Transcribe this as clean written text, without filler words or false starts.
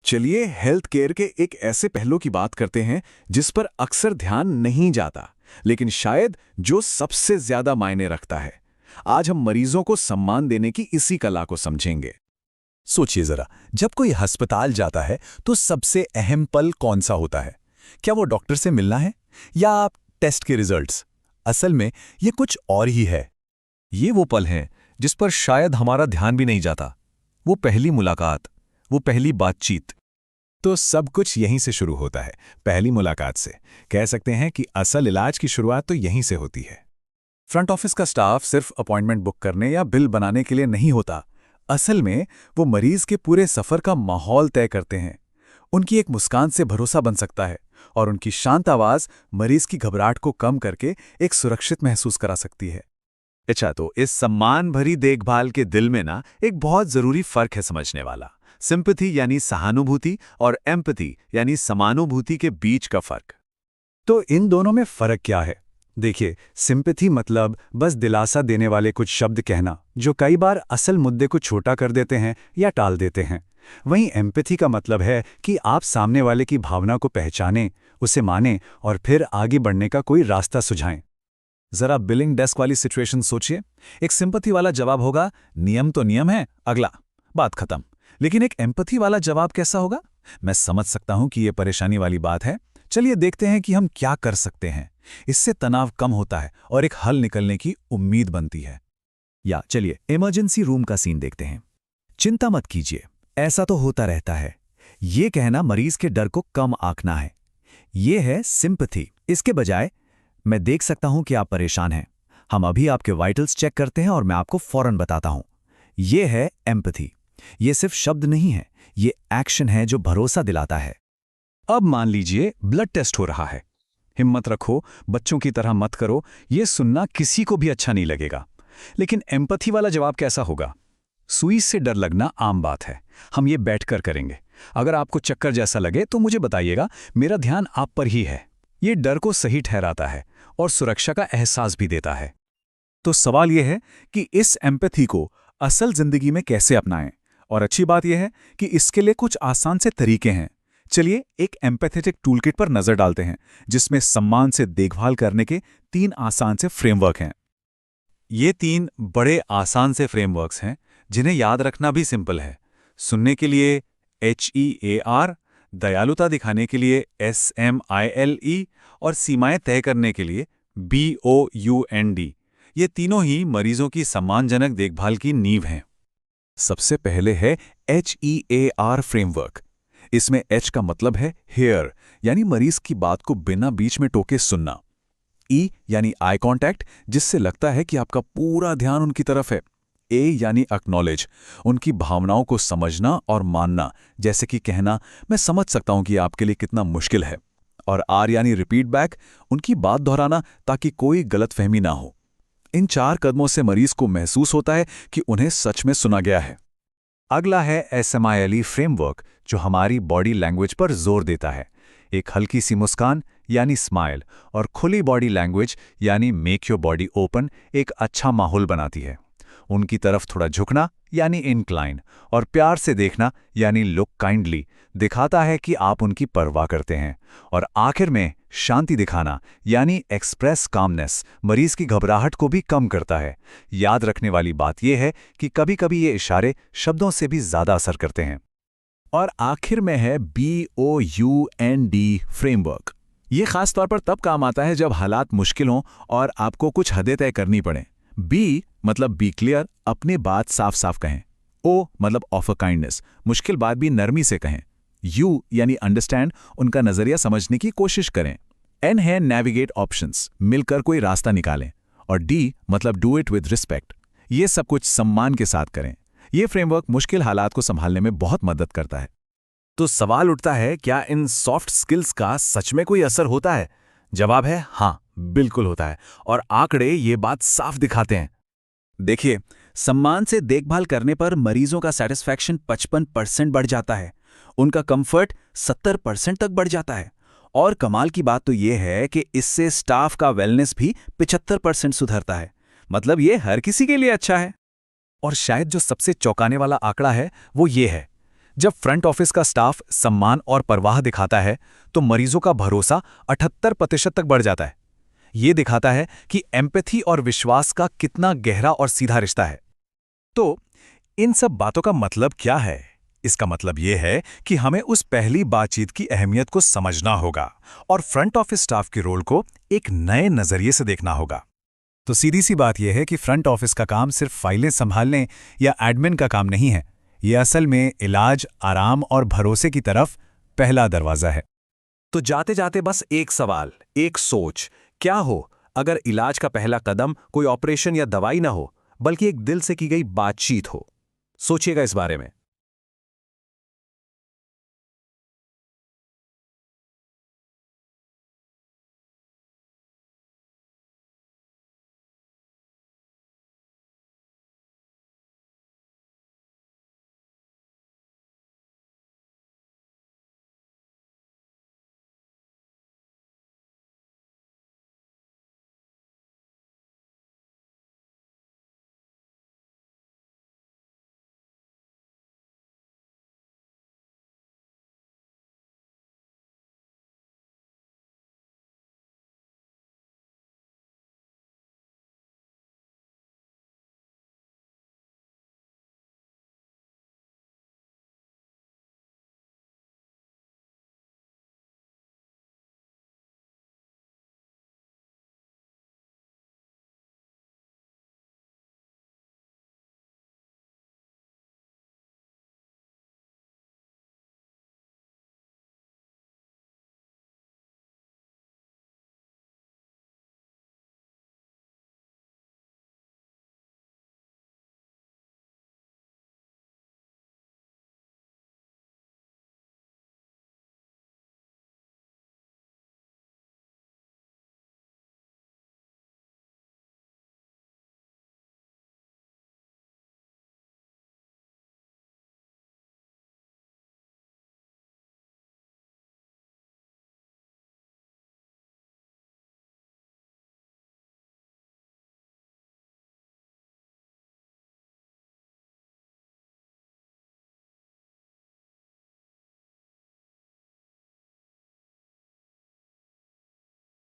चलिए health care के एक ऐसे पहलू की बात करते हैं जिस पर अक्सर ध्यान नहीं जाता, लेकिन शायद जो सबसे ज्यादा मायने रखता है। आज हम मरीजों को सम्मान देने की इसी कला को समझेंगे। सोचिए जरा, जब कोई अस्पताल जाता है तो सबसे अहम पल कौन सा होता है? क्या वो डॉक्टर से मिलना है या आप टेस्ट के रिजल्ट्स? असल में ये कुछ और ही है। ये वो पल हैं जिस पर शायद हमारा ध्यान भी नहीं जाता। वो पहली मुलाकात, वो पहली बातचीत। तो सब कुछ यहीं से शुरू होता है, पहली मुलाकात से। कह सकते हैं कि असल इलाज की शुरुआत तो यहीं से होती है। फ्रंट ऑफिस का स्टाफ सिर्फ अपॉइंटमेंट बुक करने या बिल बनाने के लिए नहीं होता। असल में वो मरीज के पूरे सफर का माहौल तय करते हैं। उनकी एक मुस्कान से भरोसा बन सकता है और उनकी शांत आवाज मरीज की घबराहट को कम करके एक सुरक्षित महसूस करा सकती है। अच्छा, तो इस सम्मान भरी देखभाल के दिल में ना एक बहुत जरूरी फर्क है समझने वाला। सिंपैथी यानी सहानुभूति और एम्पैथी यानी समानुभूति के बीच का फर्क। तो इन दोनों में फर्क क्या है? देखिए, सिंपैथी मतलब बस दिलासा देने वाले कुछ शब्द कहना, जो कई बार असल मुद्दे को छोटा कर देते हैं या टाल देते हैं। वहीं एम्पैथी का मतलब है कि आप सामने वाले की भावना को पहचानें, उसे मानें और फिर आगे बढ़ने का कोई रास्ता सुझाएं। जरा बिलिंग डेस्क वाली सिचुएशन सोचिए। एक सिंपैथी वाला जवाब होगा, नियम तो नियम है, अगला, बात खत्म। लेकिन एक एम्पैथी वाला जवाब कैसा होगा? मैं समझ सकता हूं कि यह परेशानी वाली बात है। चलिए देखते हैं कि हम क्या कर सकते हैं। इससे तनाव कम होता है और एक हल निकलने की उम्मीद बनती है। या चलिए इमरजेंसी रूम का सीन देखते हैं। चिंता मत कीजिए, ऐसा तो होता रहता है। ये कहना मरीज के डर को कम आंकना है। ये है सिंपैथी। इसके बजाय, मैं देख सकता हूं कि आप परेशान हैं। हम अभी आपके वाइटल्स चेक करते हैं और मैं आपको फौरन बताता हूं। ये है एम्पैथी। ये सिर्फ शब्द नहीं है, ये एक्शन है जो भरोसा दिलाता है। अब मान लीजिए ब्लड टेस्ट हो रहा है। हिम्मत रखो, बच्चों की तरह मत करो, ये सुनना किसी को भी अच्छा नहीं लगेगा। लेकिन एम्पैथी वाला जवाब कैसा होगा? सुई से डर लगना आम बात है, हम ये बैठकर करेंगे। अगर आपको चक्कर जैसा लगे तो मुझे बताइएगा, मेरा ध्यान आप पर ही है। ये डर को सही ठहराता है और सुरक्षा का एहसास भी देता है। तो सवाल यह है कि इस एम्पैथी को असल जिंदगी में कैसे अपनाएं? और अच्छी बात यह है कि इसके लिए कुछ आसान से तरीके हैं। चलिए एक एम्पैथेटिक टूलकिट पर नजर डालते हैं, जिसमें सम्मान से देखभाल करने के 3 आसान से फ्रेमवर्क हैं। ये 3 बड़े आसान से फ्रेमवर्क्स हैं जिन्हें याद रखना भी सिंपल है। सुनने के लिए HEAR, दयालुता दिखाने के लिए SMILE और सीमाएं तय करने के लिए BOUND। ये तीनों ही मरीजों की सम्मानजनक देखभाल की नींव हैं। सबसे पहले है HEAR फ्रेमवर्क। इसमें H का मतलब है हेयर, यानी मरीज की बात को बिना बीच में टोके सुनना। E यानी आई कॉन्टैक्ट, जिससे लगता है कि आपका पूरा ध्यान उनकी तरफ है। A यानी एक्नॉलेज, उनकी भावनाओं को समझना और मानना, जैसे कि कहना, मैं समझ सकता हूं कि आपके लिए कितना मुश्किल है। और R यानी रिपीट बैक, उनकी बात दोहराना ताकि कोई गलतफहमी ना हो। इन 4 कदमों से मरीज को महसूस होता है कि उन्हें सच में सुना गया है। अगला है SMILE फ्रेमवर्क, जो हमारी बॉडी लैंग्वेज पर जोर देता है। एक हल्की सी मुस्कान यानी स्माइल और खुली बॉडी लैंग्वेज यानी मेक योर बॉडी ओपन एक अच्छा माहौल बनाती है। उनकी तरफ थोड़ा झुकना यानी इंक्लाइन और प्यार से देखना यानी लुक काइंडली दिखाता है कि आप उनकी परवाह करते हैं। और आखिर में शांति दिखाना यानी एक्सप्रेस कामनेस मरीज की घबराहट को भी कम करता है। याद रखने वाली बात यह है कि कभी-कभी ये इशारे शब्दों से भी ज्यादा असर करते हैं। और आखिर में है BOUND फ्रेमवर्क। ये खास तौर पर तब काम आता है जब हालात मुश्किल हों और आपको कुछ हदें तय करनी पड़े। B मतलब बी क्लियर, अपनी बात साफ साफ कहें। O मतलब ऑफर काइंडनेस, मुश्किल बात भी नरमी से कहें। U यानी अंडरस्टैंड, उनका नजरिया समझने की कोशिश करें। N है नेविगेट ऑप्शंस, मिलकर कोई रास्ता निकालें। और D मतलब डू इट विद रिस्पेक्ट, ये सब कुछ सम्मान के साथ करें। ये फ्रेमवर्क मुश्किल हालात को संभालने में बहुत मदद करता है। तो सवाल उठता है, क्या इन सॉफ्ट स्किल्स का सच में कोई असर होता है? जवाब है हाँ, बिल्कुल होता है। और आंकड़े ये बात साफ दिखाते हैं। देखिए, सम्मान से देखभाल करने पर मरीजों का सेटिस्फैक्शन 55% बढ़ जाता है। उनका कंफर्ट 70% तक बढ़ जाता है। और कमाल की बात तो यह है कि इससे स्टाफ का वेलनेस भी 75% सुधरता है। मतलब ये हर किसी के लिए अच्छा है। और शायद जो सबसे चौंकाने वाला आंकड़ा है वो ये है, जब फ्रंट ऑफिस का स्टाफ सम्मान और परवाह दिखाता है तो मरीजों का भरोसा 78% तक बढ़ जाता है। ये दिखाता है कि एम्पैथी और विश्वास का कितना गहरा और सीधा रिश्ता है। तो इन सब बातों का मतलब क्या है? इसका मतलब यह है कि हमें उस पहली बातचीत की अहमियत को समझना होगा और फ्रंट ऑफिस स्टाफ के रोल को एक नए नजरिए से देखना होगा। तो सीधी सी बात यह है कि फ्रंट ऑफिस का काम सिर्फ फाइलें संभालने या एडमिन का काम नहीं है। यह असल में इलाज, आराम और भरोसे की तरफ पहला दरवाजा है। तो जाते जाते बस एक सवाल, एक सोच, क्या हो अगर इलाज का पहला कदम कोई ऑपरेशन या दवाई ना हो, बल्कि एक दिल से की गई बातचीत हो? सोचिएगा इस बारे में।